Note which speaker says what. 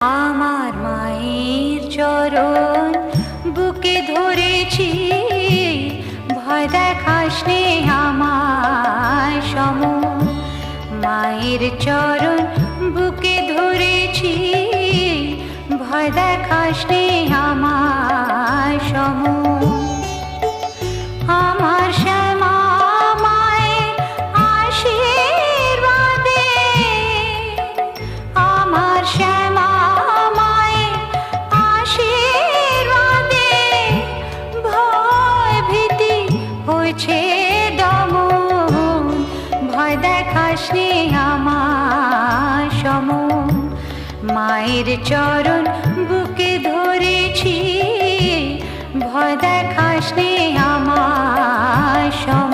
Speaker 1: আমার মায়ের চরণ বুকে ধরেছি, ভয় দেখাস নে আমার সম। মায়ের চরণ বুকে ধরেছি, ভয় দেখাস নে আমার সম। আমার শ্যামা মায়ের আশীর্বাদে, আমার শ্যামা মায়ের আশীর্বাদে ভয় ভীতি হয়েছে দমন। ভয় দেখাস নে আমার সম। মায়ের চরণ বুকে ধরেছি, ভয় দেখাস নে আমার সম।